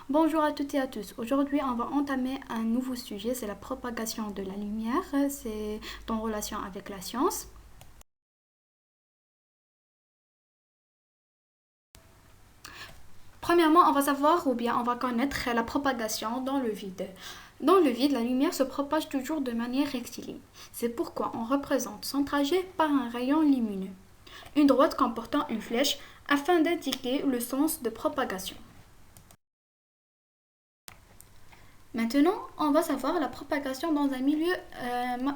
Bonjour à toutes et à tous. Aujourd'hui, on va entamer un nouveau sujet, c'est la propagation de la lumière. C'est en relation avec la science. Premièrement, on va savoir ou bien on va connaître la propagation dans le vide. Dans le vide, la lumière se propage toujours de manière rectiligne. C'est pourquoi on représente son trajet par un rayon lumineux, une droite comportant une flèche afin d'indiquer le sens de propagation. Maintenant, on va savoir la propagation dans un milieu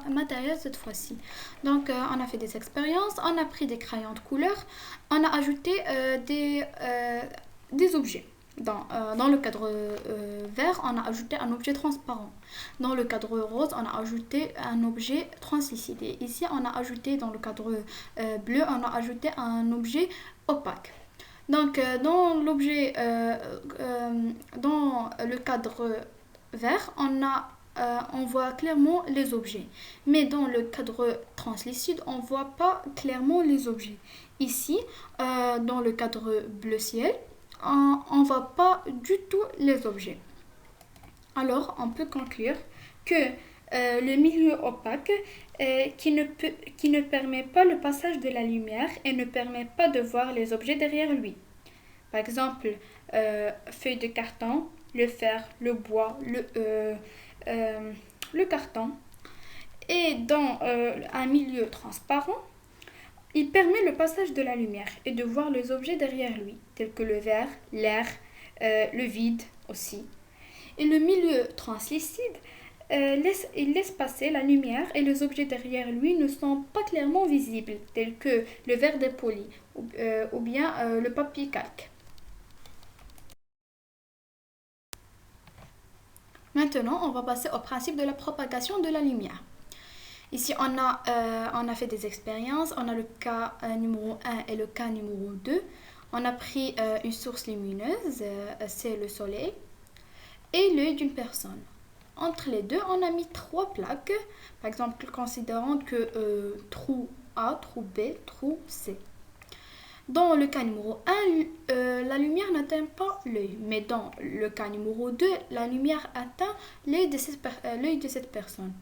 matériel cette fois-ci. Donc, on a fait des expériences, on a pris des crayons de couleur, on a ajouté des objets. Dans le cadre vert, on a ajouté un objet transparent. Dans le cadre rose, on a ajouté un objet translucide. Et ici, on a ajouté dans le cadre bleu, on a ajouté un objet opaque. Donc, dans le cadre vert, on voit clairement les objets. Mais dans le cadre translucide, on ne voit pas clairement les objets. Ici, dans le cadre bleu ciel, on ne voit pas du tout les objets. Alors, on peut conclure que le milieu opaque qui ne permet pas le passage de la lumière et ne permet pas de voir les objets derrière lui. Par exemple, feuille de carton, le fer, le bois, le carton. Et dans un milieu transparent, il permet le passage de la lumière et de voir les objets derrière lui, tels que le verre, l'air, le vide aussi. Et le milieu translucide, il laisse passer la lumière et les objets derrière lui ne sont pas clairement visibles, tels que le verre dépoli ou bien le papier calque. Maintenant, on va passer au principe de la propagation de la lumière. Ici, on a fait des expériences. On a le cas numéro 1 et le cas numéro 2. On a pris une source lumineuse, c'est le soleil, et l'œil d'une personne. Entre les deux, on a mis 3 plaques. Par exemple, considérant que trou A, trou B, trou C. Dans le cas numéro 1, la lumière n'atteint pas l'œil, mais dans le cas numéro 2, la lumière atteint l'œil de cette personne.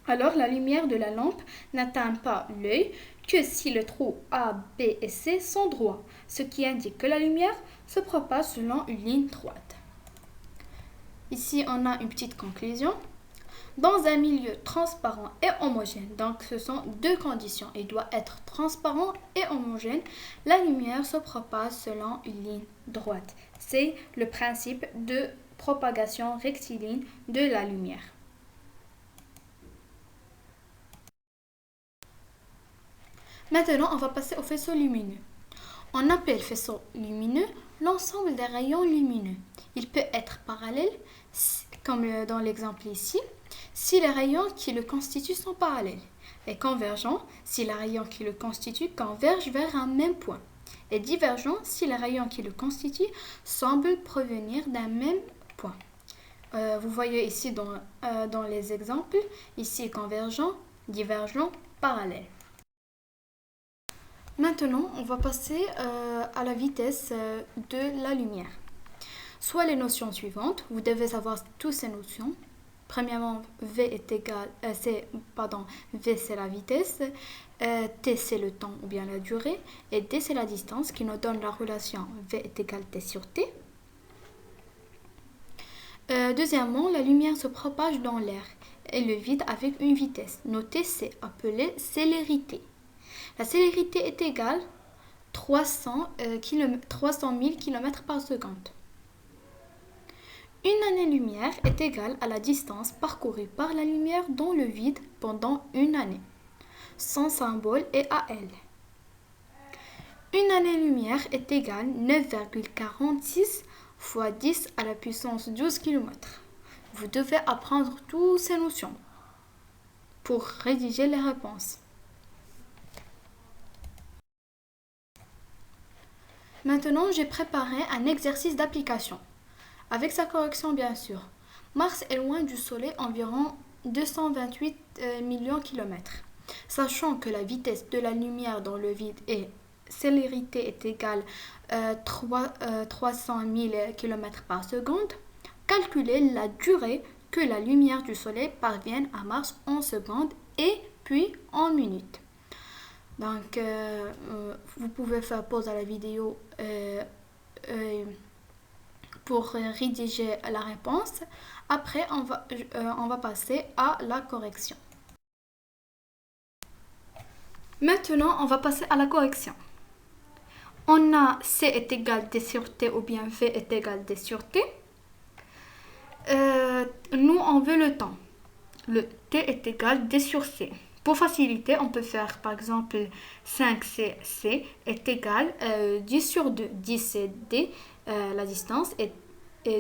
Alors, la lumière de la lampe n'atteint pas l'œil que si les trous A, B et C sont droits, ce qui indique que la lumière se propage selon une ligne droite. Ici, on a une petite conclusion. Dans un milieu transparent et homogène, donc ce sont deux conditions, il doit être transparent et homogène, la lumière se propage selon une ligne droite. C'est le principe de propagation rectiligne de la lumière. Maintenant, on va passer au faisceau lumineux. On appelle faisceau lumineux l'ensemble des rayons lumineux. Il peut être parallèle, comme dans l'exemple ici, si les rayons qui le constituent sont parallèles, et convergent si les rayons qui le constituent convergent vers un même point, et divergent si les rayons qui le constituent semblent provenir d'un même point. Vous voyez ici dans les exemples, ici convergent, divergent, parallèle. Maintenant, on va passer à la vitesse de la lumière. Soit les notions suivantes, vous devez savoir toutes ces notions. Premièrement, V c'est la vitesse, T c'est le temps ou bien la durée, et D c'est la distance qui nous donne la relation V est égal T sur T. Deuxièmement, la lumière se propage dans l'air et le vide avec une vitesse. Notez, c'est appelé célérité. La célérité est égale 300 000 km par seconde. Une année-lumière est égale à la distance parcourue par la lumière dans le vide pendant une année. Son symbole est AL. Une année-lumière est égale 9,46 fois 10 à la puissance 12 km. Vous devez apprendre toutes ces notions pour rédiger les réponses. Maintenant, j'ai préparé un exercice d'application, avec sa correction bien sûr. Mars est loin du Soleil environ 228 millions de kilomètres. Sachant que la vitesse de la lumière dans le vide est célérité est égale 300 000 km par seconde, calculez la durée que la lumière du soleil parvient à Mars en secondes et puis en minutes. Donc, vous pouvez faire pause à la vidéo pour rédiger la réponse. Après, on va passer à la correction. Maintenant, on va passer à la correction. On a C est égal D sur T ou bien V est égal D sur T. Nous, on veut le temps. Le T est égal D sur C. Pour faciliter, on peut faire par exemple 5C est égal 10 sur 2. 10 c'est D, la distance, et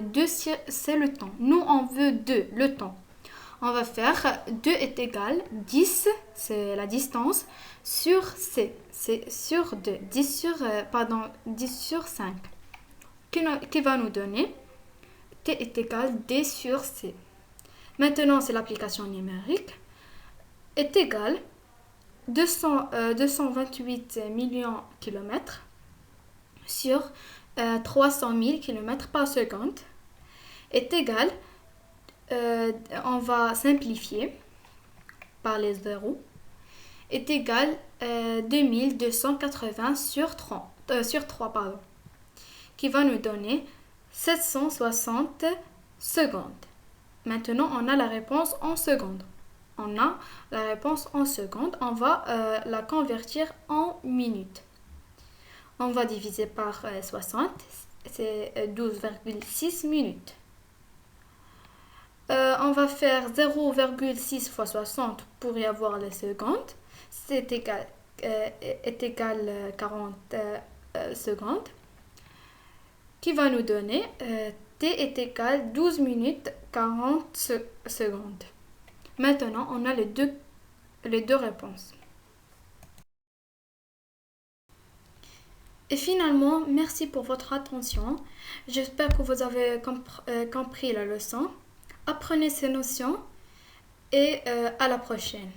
2 c'est le temps. Nous, on veut 2, le temps. On va faire 2 est égal 10, c'est la distance, sur C, c'est sur 2. 10 sur 5. Qui va nous donner T est égal D sur C. Maintenant, c'est l'application numérique. Est égal 228 millions de kilomètres sur 300 000 km par seconde. Est égal, on va simplifier par les zéros, est égal 2280 sur 3, qui va nous donner 760 secondes. Maintenant, on a la réponse en secondes. On va la convertir en minutes. On va diviser par 60, c'est 12,6 minutes. On va faire 0,6 fois 60 pour y avoir les secondes. C'est égal 40 secondes. Qui va nous donner T est égal 12 minutes 40 secondes. Maintenant, on a les deux réponses. Et finalement, merci pour votre attention. J'espère que vous avez compris la leçon. Apprenez ces notions et à la prochaine.